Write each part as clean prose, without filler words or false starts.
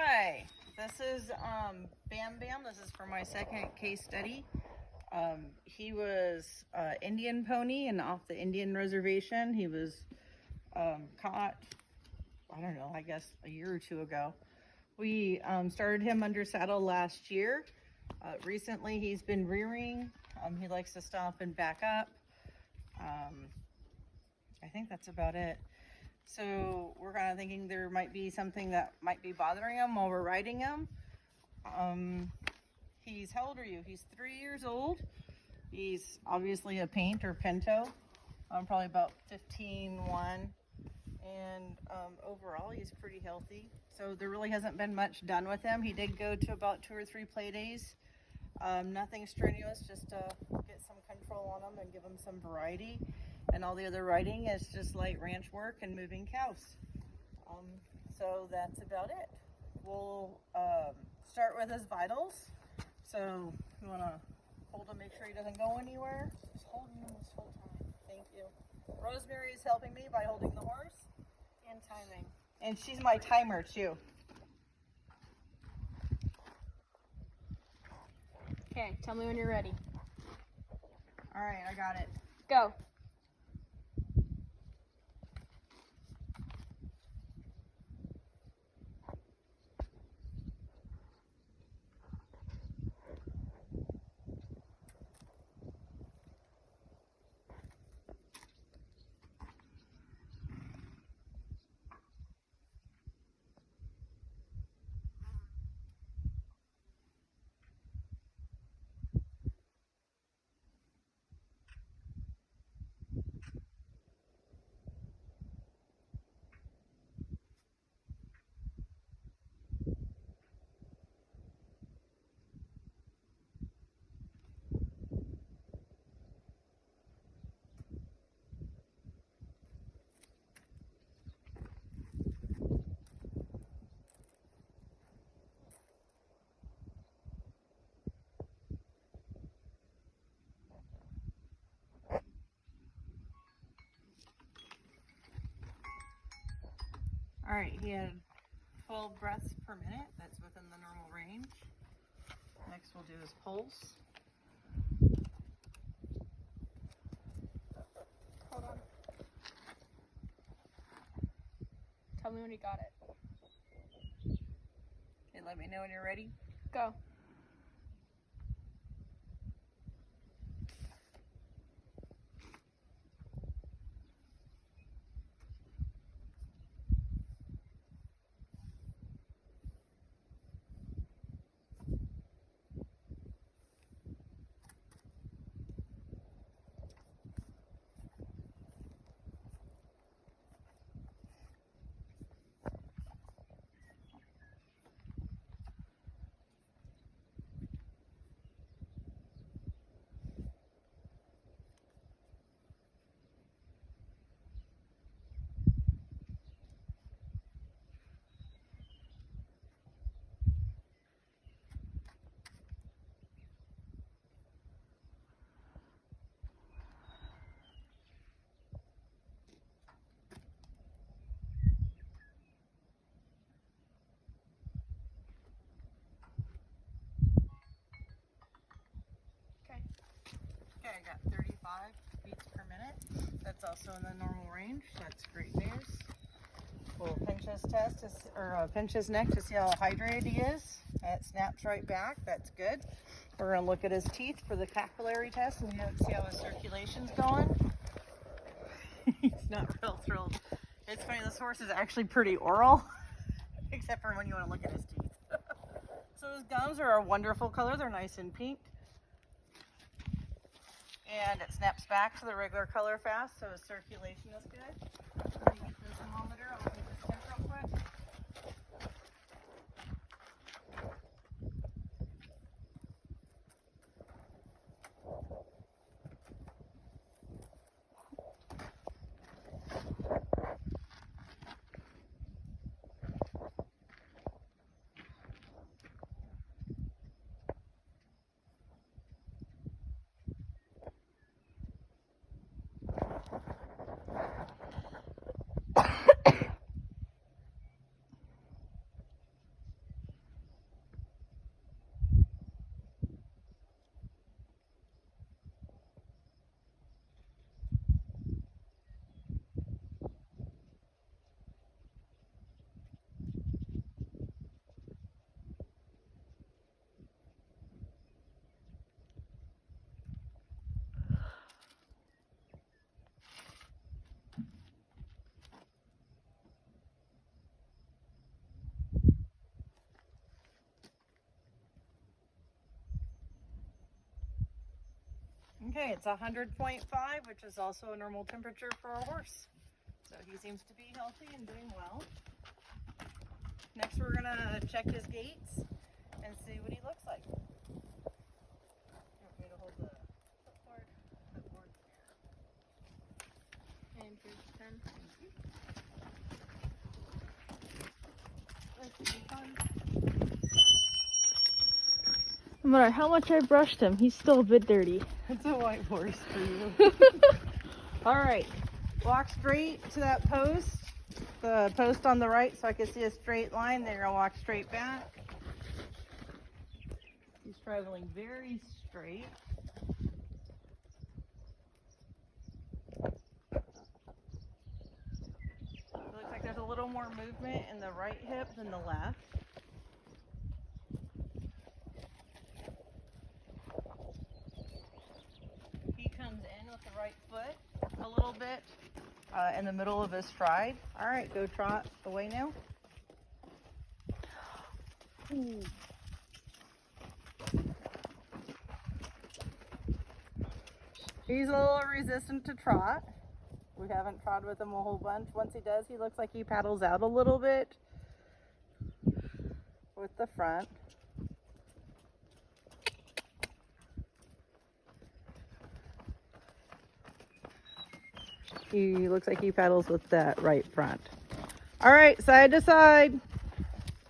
Hi, this is Bam Bam. This is for my second case study. He was Indian pony and off the Indian reservation. He was caught, I don't know, I guess a year or two ago. We started him under saddle last year. Recently he's been rearing. He likes to stop and back up. I think that's about it. So we're kind of thinking there might be something that might be bothering him while we're riding him. How old are you? He's 3 years old. He's obviously a paint or pinto. Probably about 15-1. And overall, he's pretty healthy. So there really hasn't been much done with him. He did go to about 2 or 3 play days. Nothing strenuous, just to get some control on him and give him some variety. And all the other riding is just light ranch work and moving cows. So that's about it. We'll start with his vitals. So you want to hold him, make sure he doesn't go anywhere. Just hold him this whole time. Thank you. Rosemary is helping me by holding the horse and timing. And she's my timer too. Okay, tell me when you're ready. All right, I got it. Go. All right, he had 12 breaths per minute. That's within the normal range. Next we'll do his pulse. Hold on. Tell me when you got it. Okay, let me know when you're ready. Go. Okay, I got 35 beats per minute. That's also in the normal range. That's great news. We'll pinch his pinch his neck to see how hydrated he is. It snaps right back. That's good. We're gonna look at his teeth for the capillary test and see how his circulation's going. He's not real thrilled. It's funny, this horse is actually pretty oral, except for when you want to look at his teeth. So his gums are a wonderful color. They're nice and pink. And it snaps back to the regular color fast, so his circulation is good. Let me get the thermometer. I'll take this temp real quick. Okay, it's 100.5, which is also a normal temperature for a horse. So he seems to be healthy and doing well. Next, we're gonna check his gaits and see what he looks like. You want me to hold the clipboard? And here's the pen. No matter how much I brushed him, he's still a bit dirty. It's a white horse for you. All right, walk straight to that post. The post on the right, so I can see a straight line. Then you're gonna walk straight back. He's traveling very straight. It looks like there's a little more movement in the right hip than the left. He comes in with the right foot a little bit in the middle of his stride. All right, go trot away now. Ooh. He's a little resistant to trot. We haven't trotted with him a whole bunch. Once he does, he looks like he paddles out a little bit with the front. He looks like he paddles with that right front. All right, side to side.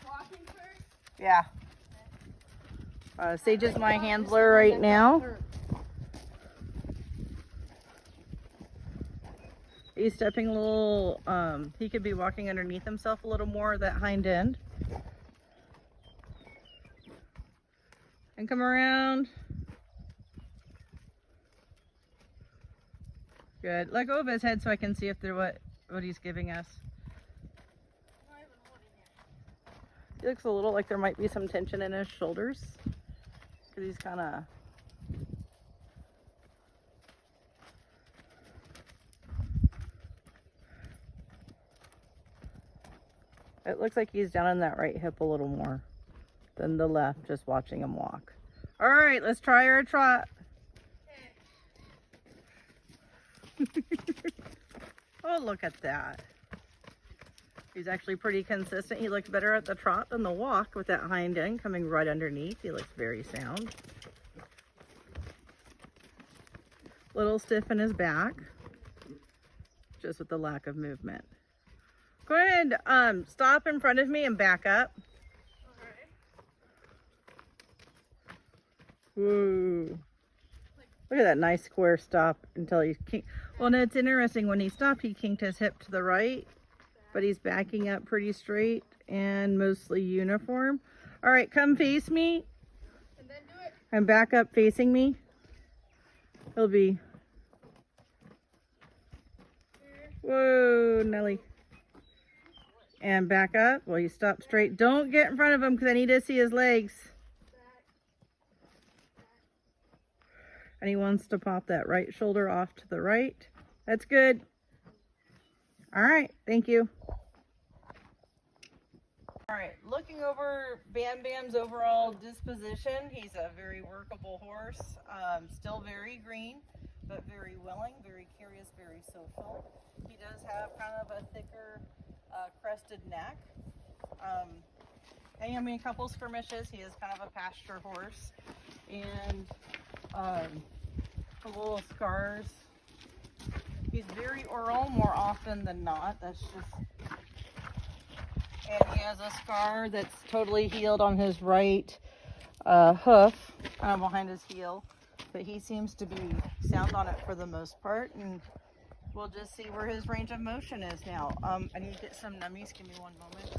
Walking first? Yeah. Sage is my handler right now. He's stepping a little, he could be walking underneath himself a little more, that hind end. And come around. Good. Let go of his head so I can see if they're what he's giving us. He looks a little like there might be some tension in his shoulders. Because he's kind of... It looks like he's down in that right hip a little more than the left, just watching him walk. All right, let's try our trot. Oh, look at that. He's actually pretty consistent. He looks better at the trot than the walk with that hind end coming right underneath. He looks very sound. Little stiff in his back, just with the lack of movement. Go ahead, stop in front of me and back up. Ooh. Look at that nice square stop until he's kinked. Well, and it's interesting, when he stopped, he kinked his hip to the right, but he's backing up pretty straight and mostly uniform. All right, come face me. And then do it. And back up facing me. He'll be... Whoa, Nelly. And back up. Well, you stop straight. Don't get in front of him because I need to see his legs. And he wants to pop that right shoulder off to the right. That's good. All right, thank you. All right, looking over Bam Bam's overall disposition, he's a very workable horse. Still very green, but very willing, very curious, very social. He does have kind of a thicker crested neck. And I mean, a couple skirmishes. He is kind of a pasture horse. And the little scars. He's very oral more often than not. That's just... And he has a scar that's totally healed on his right hoof, kind of behind his heel. But he seems to be sound on it for the most part. And we'll just see where his range of motion is now. I need to get some nummies. Give me one moment.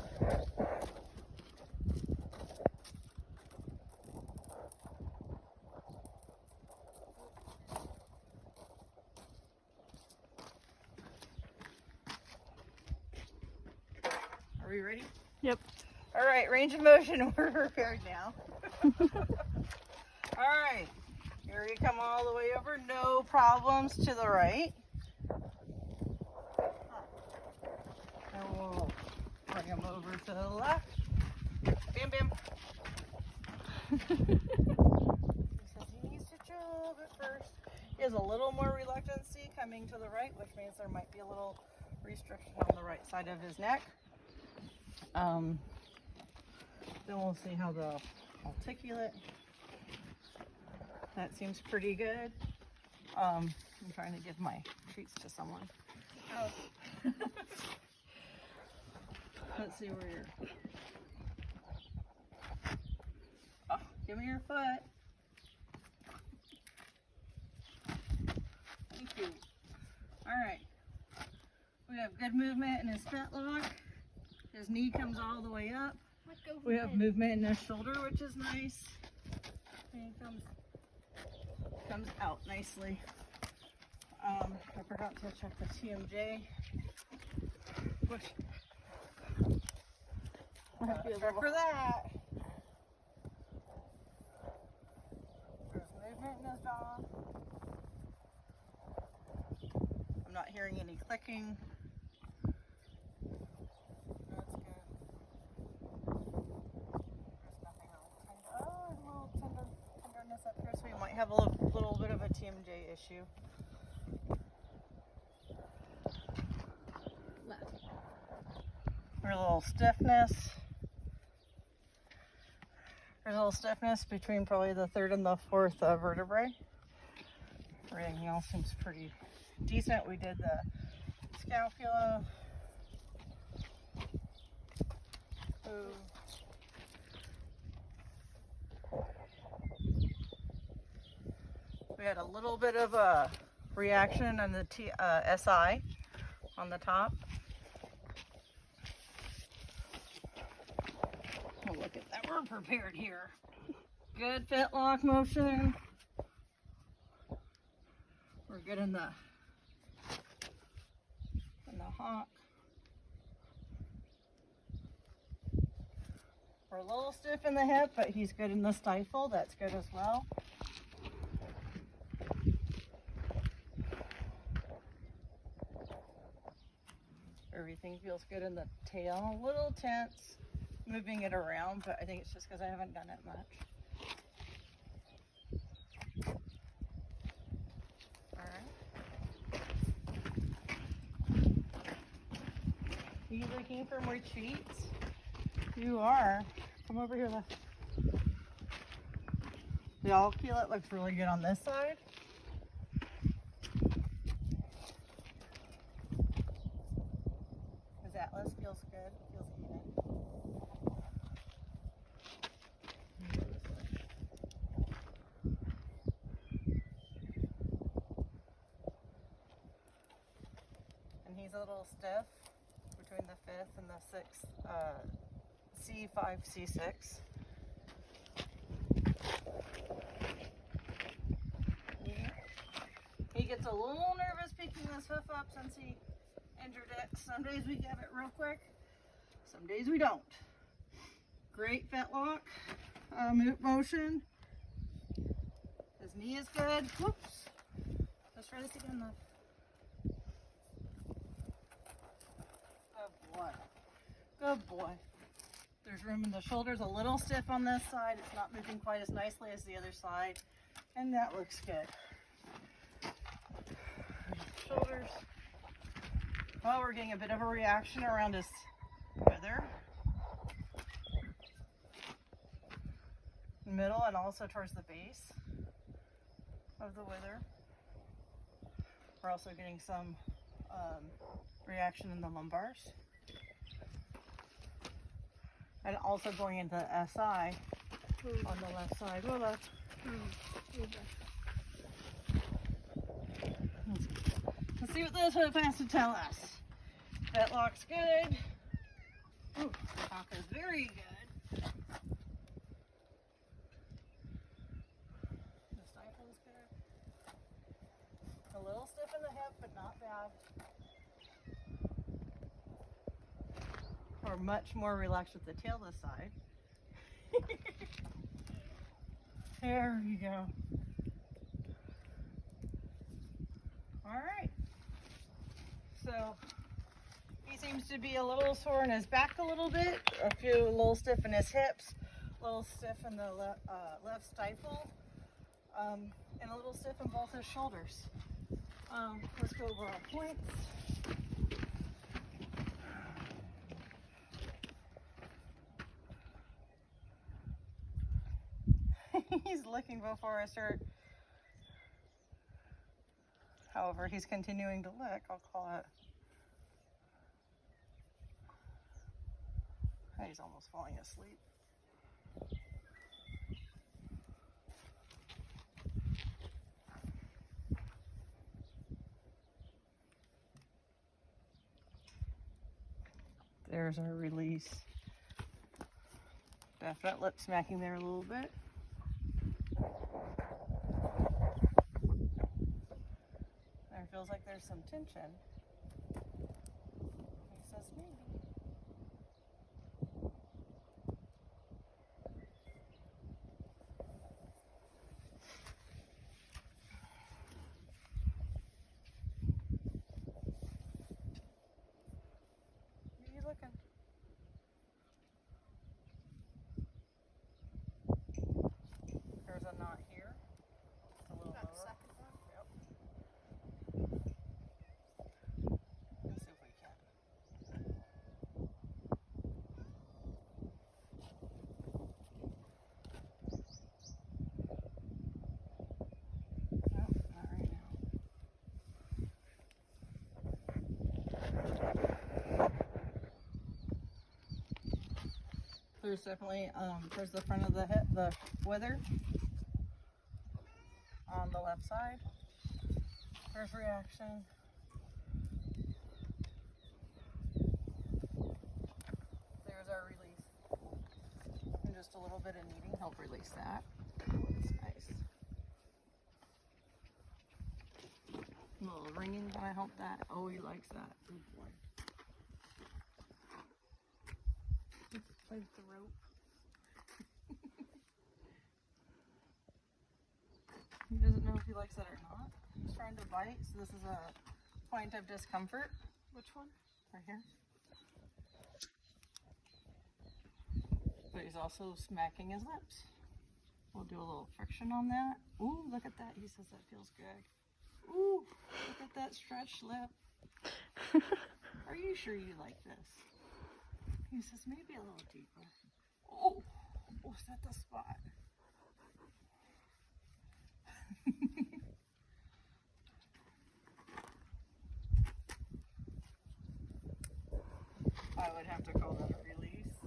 Are we ready? Yep. All right, range of motion. We're prepared now. All right. Here we come all the way over. No problems to the right. And we'll bring him over to the left. Bam, bam. He says he needs to jog at first. coming to the right, which means there might be a little restriction on the right side of his neck. Then we'll see how the articulate. That seems pretty good. I'm trying to give my treats to someone. Oh. Let's see where you're. Oh, give me your foot. Thank you. All right. We have good movement in his fetlock. His knee comes all the way up. We have movement in his shoulder, which is nice. And he comes out nicely. I forgot to check the TMJ. Which check for that. There's movement in his jaw. I'm not hearing any clicking. That's good. There's nothing else. Oh, there's a little tenderness up here, so we might have a little bit of a TMJ issue. There's a little stiffness. There's a little stiffness between probably the third and the fourth vertebrae. Everything else seems pretty decent. We did the scapula. Ooh. We had a little bit of a reaction on the SI on the top. Oh, look at that, we're prepared here. Good fetlock motion. We're good in the hock. We're a little stiff in the hip, but he's good in the stifle. That's good as well. Everything feels good in the tail. A little tense, moving it around, but I think it's just because I haven't done it much. Are you looking for more treats? You are. Come over here, left. The articulate looks really good on this side. His atlas feels good. Feels even. And he's a little stiff between the 5th and the 6th, C5, C6. He gets a little nervous picking this hoof up since he injured it. Some days we get it real quick, some days we don't. Great fetlock, motion. His knee is good. Whoops. Let's try this again though. Good boy. There's room in the shoulders, a little stiff on this side. It's not moving quite as nicely as the other side. And that looks good. Shoulders. Well, we're getting a bit of a reaction around his wither. Middle and also towards the base of the wither. We're also getting some reaction in the lumbars. And also going into SI on the left side. Go left. Let's see what this hoof has to tell us. Fetlock's good. Ooh, the hock is very good. The stifle is good. A little stiff in the hip, but not bad. Or much more relaxed with the tail this side. There you go. All right. So he seems to be a little sore in his back a little bit, a little stiff in his hips, a little stiff in the left stifle, and a little stiff in both his shoulders. Let's go over our points. He's looking before I start. However, he's continuing to look. I'll call it. He's almost falling asleep. There's our release. Back that lip smacking there a little bit. There feels like there's some tension. He says maybe. Where are you looking? There's a knot here. It's a little lower. Yep. Let's see if we can. Nope, not right now. There's definitely towards the front of the hip, the wither on the left side. There's reaction. There's our release. And just a little bit of kneading help release that. It's nice. A little ringing kind of help that. Oh, he likes that. Good boy. Play with the rope. He doesn't know if he likes it or not. He's trying to bite, so this is a point of discomfort. Which one? Right here. But he's also smacking his lips. We'll do a little friction on that. Ooh, look at that. He says that feels good. Ooh, look at that stretched lip. Are you sure you like this? He says maybe a little deeper. Oh, was that the spot? I would have to call that a release.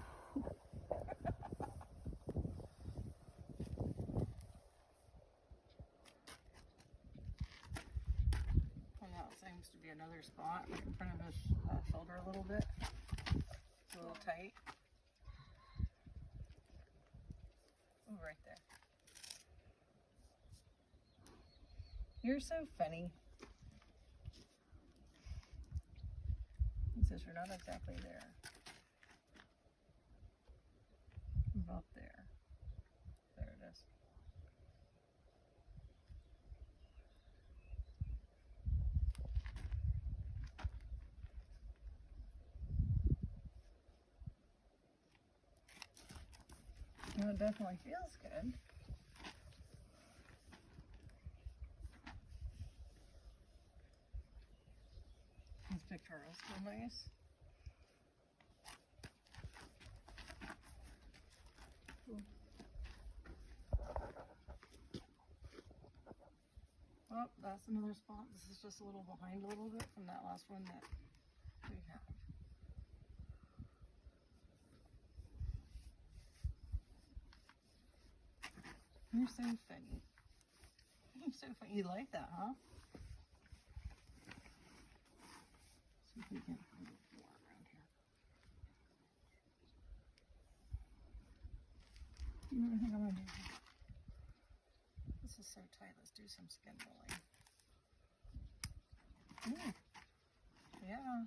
And that seems to be another spot right in front of his shoulder a little bit. It's a little tight. Ooh, right there. You're so funny. He says you're not exactly there. About there. There it is. Well, it definitely feels good. His pectorals feel nice. Oh, that's another spot. This is just a little behind a little bit from that last one that we have. You're so funny. You're so funny. You like that, huh? See if we can find a little more around here. You know what I think I'm gonna do? This is so tight. Let's do some skin rolling. Ooh. Yeah.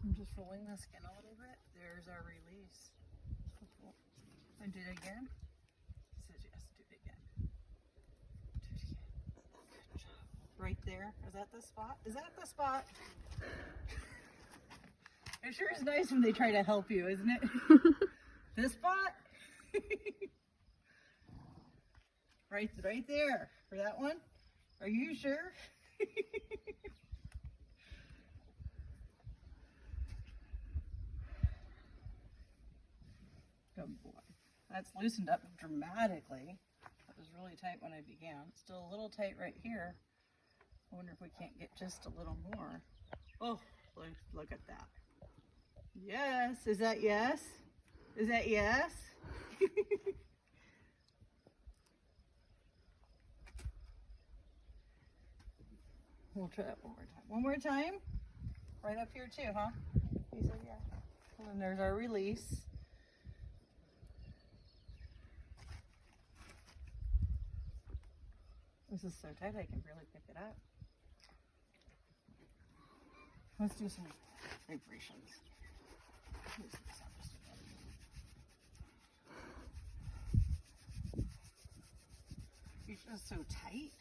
I'm just rolling the skin a little bit. There's our release. Cool. And do it again. He says yes, do it again. Do it again. Good job. Right there. Is that the spot? Is that the spot? It sure is nice when they try to help you, isn't it? This spot? Right there. For that one? Are you sure? Good boy. That's loosened up dramatically. It was really tight when I began. It's still a little tight right here. I wonder if we can't get just a little more. Oh, look at that. Yes. Is that yes? Is that yes? We'll try that one more time. One more time? Right up here too, huh? He said yeah. And then there's our release. This is so tight I can barely pick it up. Let's do some vibrations. It's just so tight.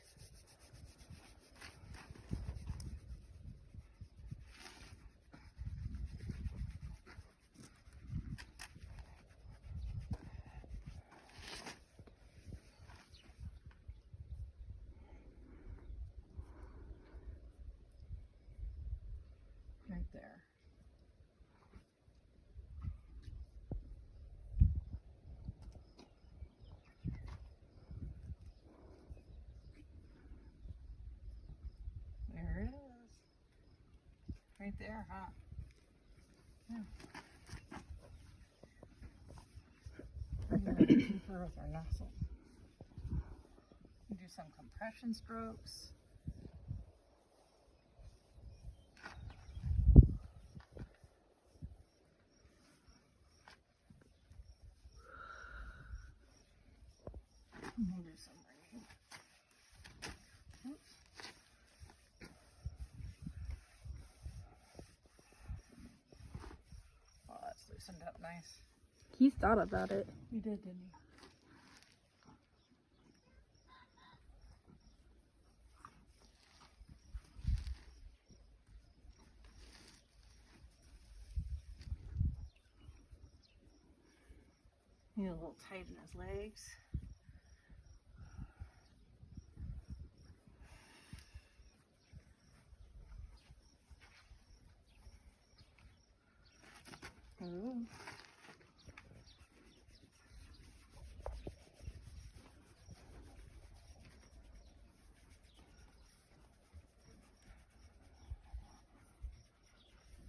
Right there. There it is. Right there, huh? Yeah. We're going to go deeper with our nozzle. Do some compression strokes. We'll do some ringing. Oops. Oh, that's loosened up nice. He thought about it. You did, didn't you? He's a little tight in his legs. Ooh.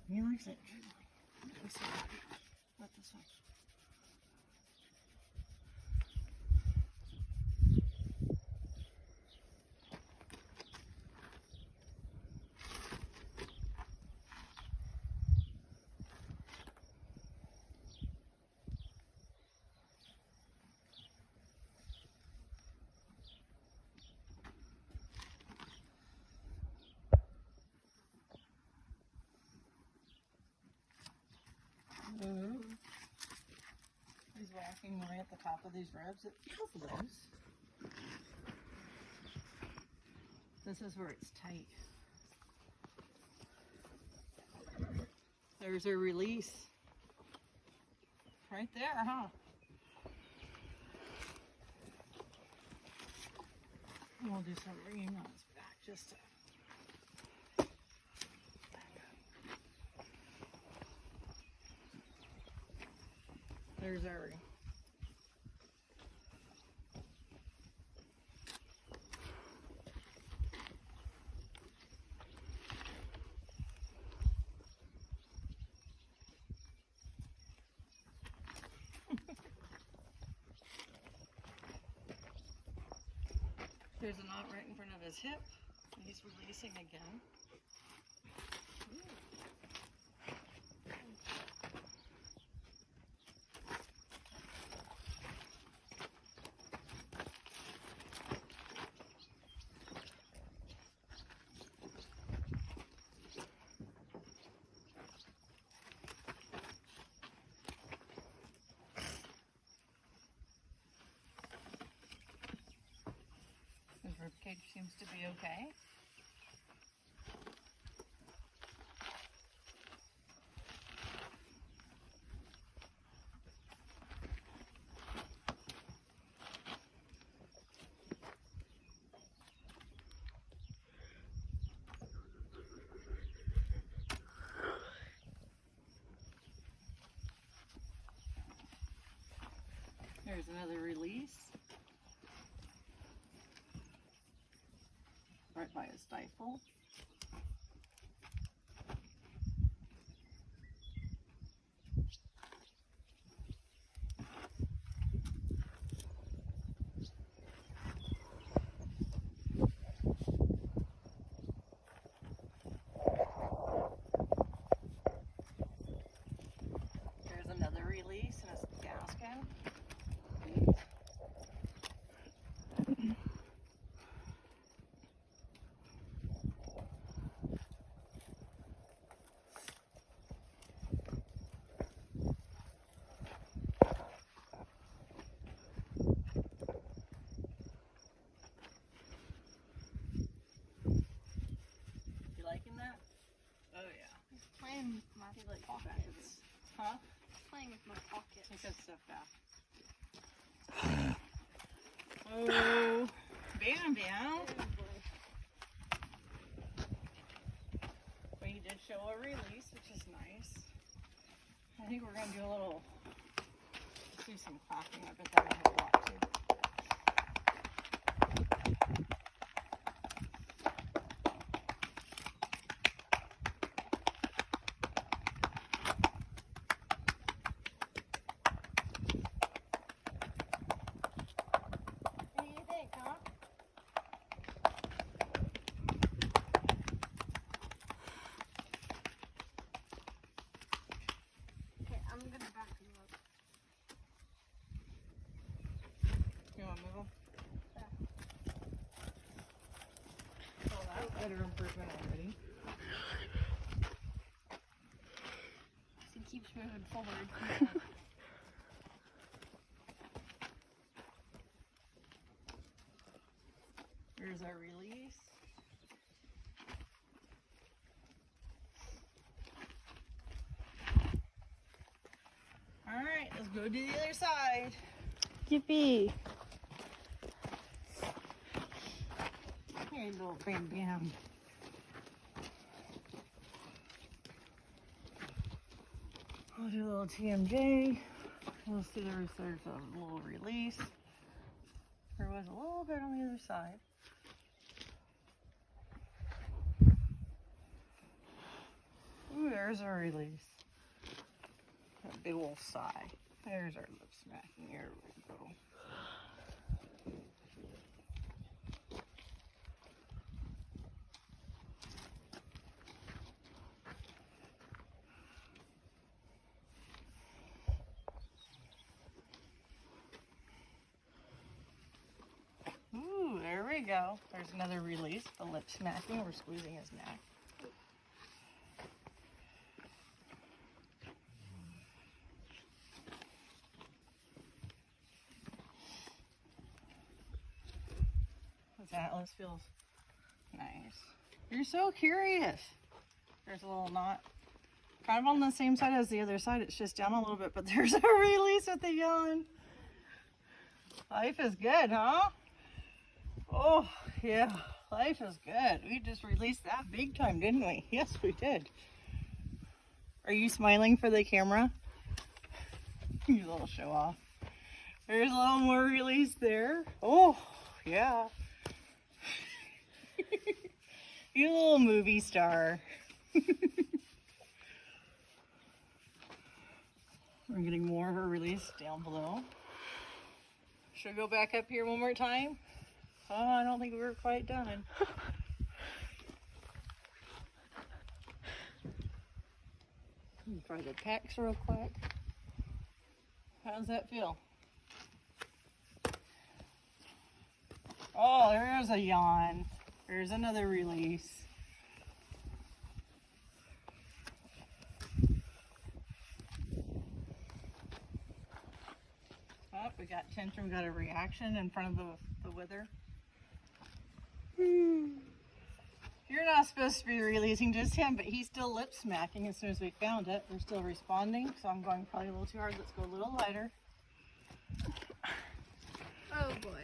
He likes it. Not this one. He's whacking right at the top of these ribs. It feels loose. This is where it's tight. There's a release. Right there, huh? And we'll do some ringing on his back just to... There's our ring. There's a knot right in front of his hip. He's releasing again. His ribcage seems to be okay. There's another release. Right by his stifle. There's another release in his gas can. You liking that? Oh yeah. He's playing with my He likes pockets. Huh? He's playing with my pockets. Take that stuff back. Oh, Bam Bam. Oh, boy. But he did show a release, which is nice. I think we're gonna do a little, let's do some clapping. I bet that'll help a lot too. What do you think, huh? Okay, I'm gonna back you up. You wanna move him? Yeah. Oh, that's better improvement already. He keeps moving forward. Here's our release. All right, let's go to the other side. Yippee. Here, little Bam Bam. We'll do a little TMJ. We'll see there's a little release. There was a little bit on the other side. Ooh, there's our release. That big old sigh. There's our lip smacking. There we go. Ooh, there we go. There's another release. The lip smacking. We're squeezing his neck. His atlas feels nice. You're so curious. There's a little knot. Kind of on the same side as the other side. It's just down a little bit, but there's a release with the yawn. Life is good, huh? Oh, yeah. Life is good. We just released that big time, didn't we? Yes, we did. Are you smiling for the camera? You little show off. There's a little more release there. Oh, yeah. You little movie star. We're getting more of a release down below. Should I go back up here one more time? Oh, I don't think we were quite done. Try the pecs real quick. How does that feel? Oh, there's a yawn. There's another release. Oh, we got tantrum, got a reaction in front of the wither. You're not supposed to be releasing just him, but he's still lip smacking as soon as we found it. We're still responding, so I'm going probably a little too hard. Let's go a little lighter. Oh boy.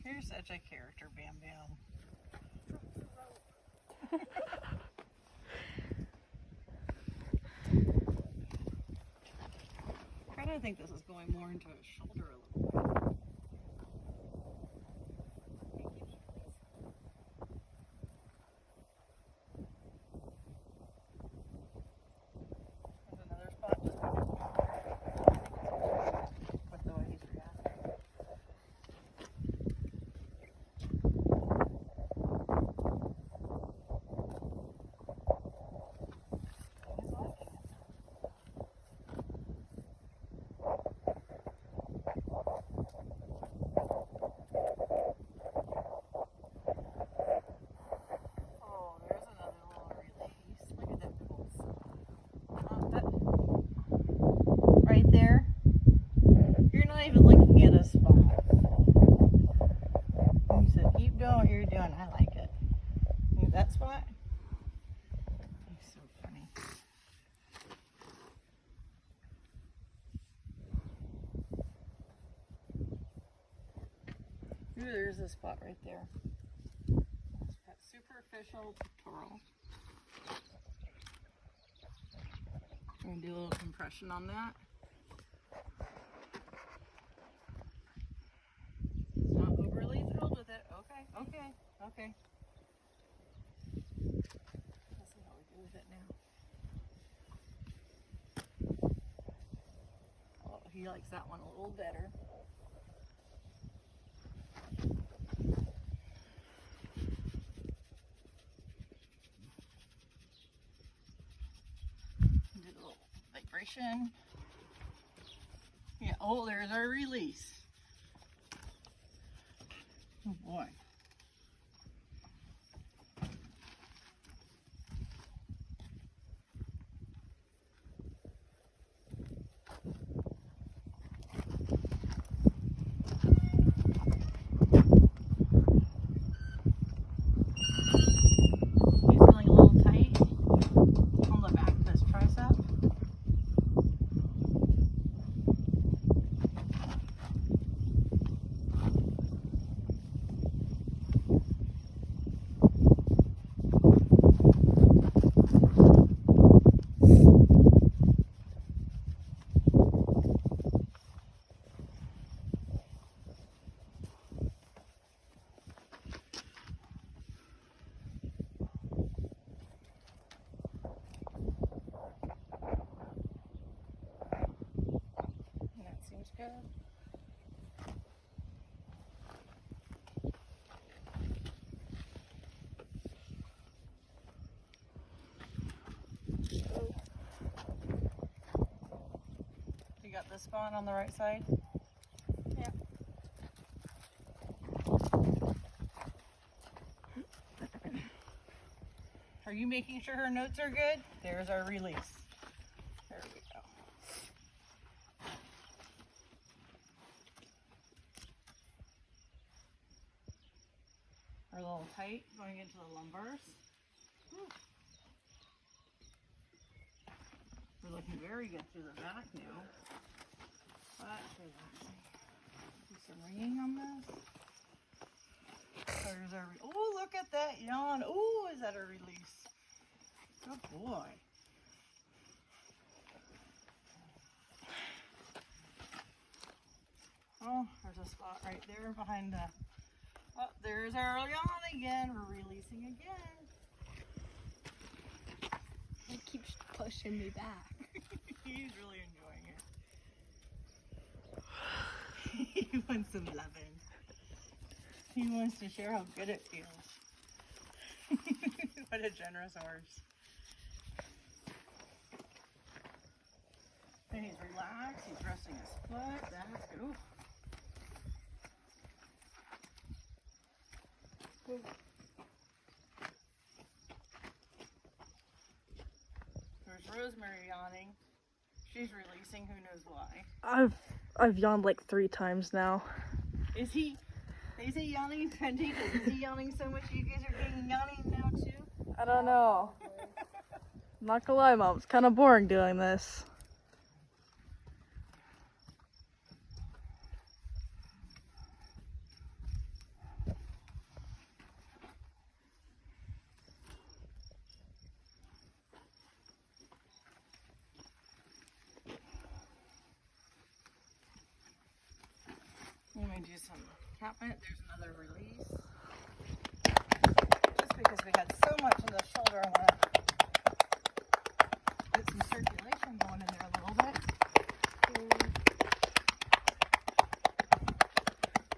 You're such a character, Bam Bam. I kind of think this is going more into his shoulder a little bit. There's another spot just with the way he's reacting. He's liking it. Oh, there's another little release. Look at that pulse. Right there. You're not even looking at a spot. You said, keep doing what you're doing. I like it. See that spot? He's so funny. Ooh, there's a spot right there. That superficial pectoral. I'm gonna do a little compression on that. Not overly thrilled with it. Okay, okay, okay. Let's see how we do with it now. Oh, he likes that one a little better. Do a little vibration. Yeah, oh, there's our release. Oh boy. He's feeling a little tight on the back of his tricep. That seems good. You got this spot on the right side? Yeah. Are you making sure her notes are good? There's our release. There we go. We're a little tight going into the lumbars. Whew. We're looking very good through the back now. That's relaxing. Do some ringing on this. There's our oh, look at that yawn. Oh, is that a release? Good boy. Oh, there's a spot right there behind the. Oh, there's our yawn again. We're releasing again. It keeps pushing me back. He's really enjoying it. He wants some loving. He wants to share how good it feels. What a generous horse. And he's relaxed. He's resting his foot. That's good. Ooh. Ooh. There's Rosemary yawning. She's releasing. Who knows why? I've yawned like 3 times now. Is he? They say yawning is contagious. Is he yawning so much you guys are getting yawning now too? I don't know. I'm not gonna lie, Mom. It's kind of boring doing this. do some catnip. There's another release. Just because we had so much in the shoulder, I want to get some circulation going in there a little bit.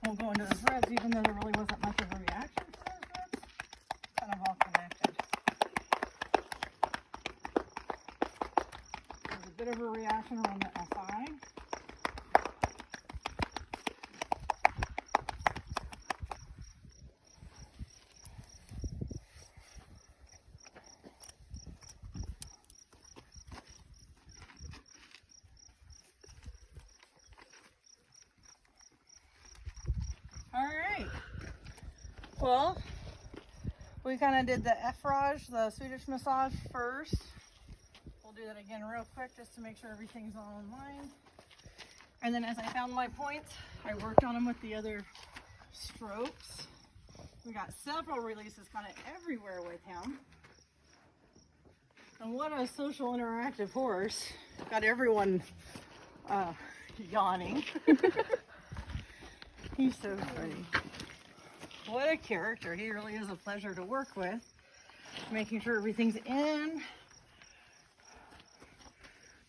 We'll go into those ribs, even though there really wasn't much of a reaction to those ribs. Kind of all connected. There's a bit of a reaction around the SI. Well, we kind of did the effrage, the Swedish massage first. We'll do that again real quick just to make sure everything's all in line. And then as I found my points, I worked on them with the other strokes. We got several releases kind of everywhere with him. And what a social interactive horse. Got everyone yawning. He's so funny. What a character. He really is a pleasure to work with. Making sure everything's in.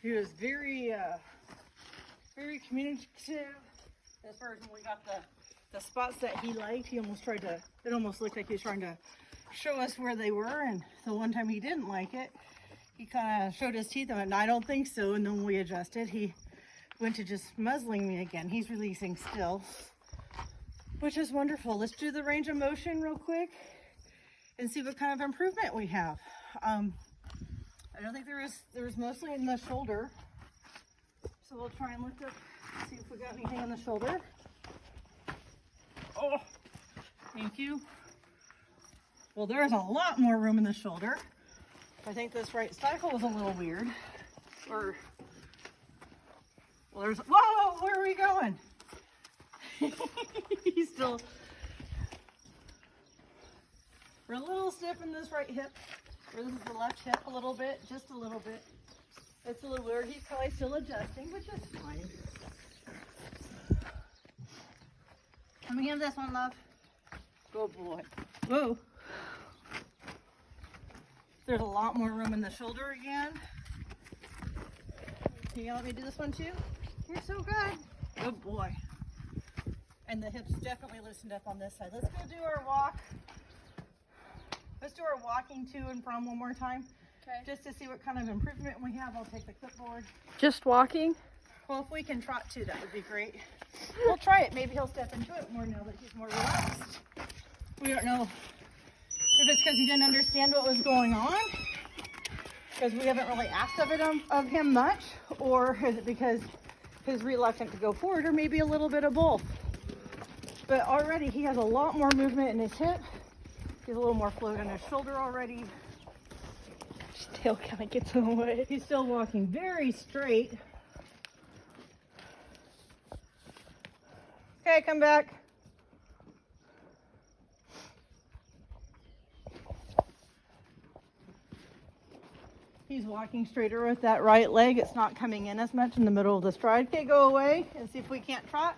He was very communicative as far as when we got the spots that he liked. He almost tried to, it almost looked like he was trying to show us where they were. And the one time he didn't like it, he kind of showed his teeth on it. And I don't think so. And then when we adjusted, he went to just muzzling me again. He's releasing still, which is wonderful. Let's do the range of motion real quick and see what kind of improvement we have. I don't think there was mostly in the shoulder. So we'll try and lift up, see if we got anything on the shoulder. Oh, thank you. Well, there's a lot more room in the shoulder. I think this right stifle was a little weird. Or, well, there's, whoa, where are we going? He's still, we're a little stiff in this right hip, or this is the left hip a little bit, just a little bit. It's a little weird. He's probably still adjusting, which is fine. Let me have this one, love. Good boy. Whoa. There's a lot more room in the shoulder again. Can you let me do this one too? You're so good. Good boy. And the hips definitely loosened up on this side. Let's go do our walk. Let's do our walking to and from one more time. Okay. Just to see what kind of improvement we have. I'll take the clipboard. Just walking? Well, if we can trot too, that would be great. We'll try it. Maybe he'll step into it more now that he's more relaxed. We don't know if it's because he didn't understand what was going on, because we haven't really asked of him much, or is it because he's reluctant to go forward, or maybe a little bit of both. But already he has a lot more movement in his hip. He's a little more float on his shoulder already. His tail kind of gets in the way. He's still walking very straight. Okay, come back. He's walking straighter with that right leg. It's not coming in as much in the middle of the stride. Okay, go away and see if we can't trot.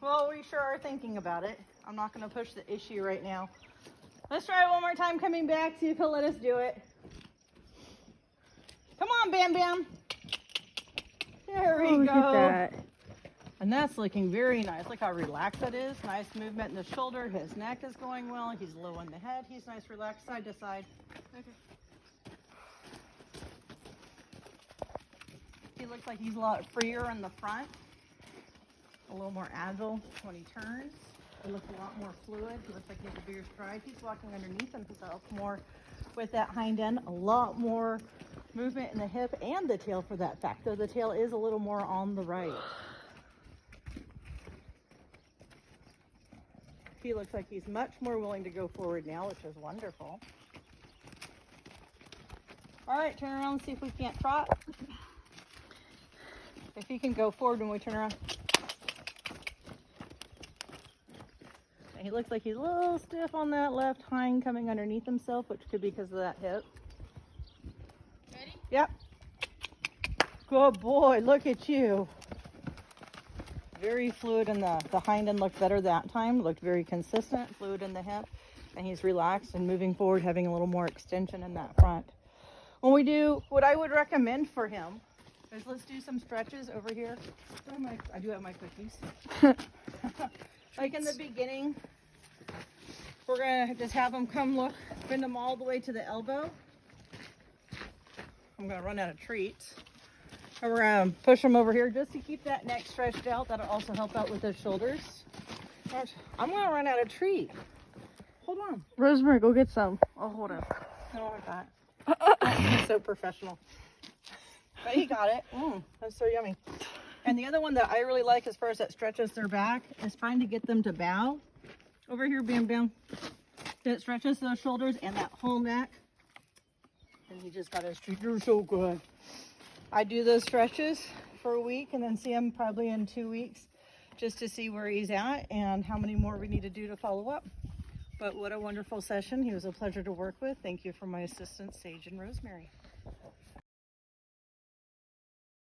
Well, we sure are thinking about it. I'm not going to push the issue right now. Let's try it one more time coming back, see if he'll let us do it. Come on, Bam Bam. There we Look go. at that. And that's looking very nice. Look how relaxed that is. Nice movement in the shoulder. His neck is going well. He's low in the head. He's nice, relaxed, side to side. Okay. He looks like he's a lot freer in the front. A little more agile when he turns. He looks a lot more fluid. He looks like he has a bigger stride. He's walking underneath himself more with that hind end. A lot more movement in the hip and the tail for that fact, though the tail is a little more on the right. He looks like he's much more willing to go forward now, which is wonderful. All right, turn around and see if we can't trot. If he can go forward when we turn around. And he looks like he's a little stiff on that left hind coming underneath himself, which could be because of that hip. Ready? Yep. Good boy. Look at you. Very fluid in the hind end. Looked better that time. Looked very consistent. Fluid in the hip. And he's relaxed and moving forward, having a little more extension in that front. When we do, what I would recommend for him is let's do some stretches over here. I do have my cookies. Like in the beginning, we're gonna just have him come look, bend him all the way to the elbow. I'm gonna run out of treats. And we're gonna push him over here just to keep that neck stretched out. That'll also help out with his shoulders. I'm gonna run out of treat. Hold on. Rosemary, go get some. I'll hold it. I don't want that. He's so professional. But he got it. That's so yummy. And the other one that I really like as far as that stretches their back is trying to get them to bow. Over here, Bam Bam. That stretches those shoulders and that whole neck. And he just got his treat. You're so good. I do those stretches for a week and then see him probably in 2 weeks just to see where he's at and how many more we need to do to follow up. But what a wonderful session. He was a pleasure to work with. Thank you for my assistants, Sage and Rosemary.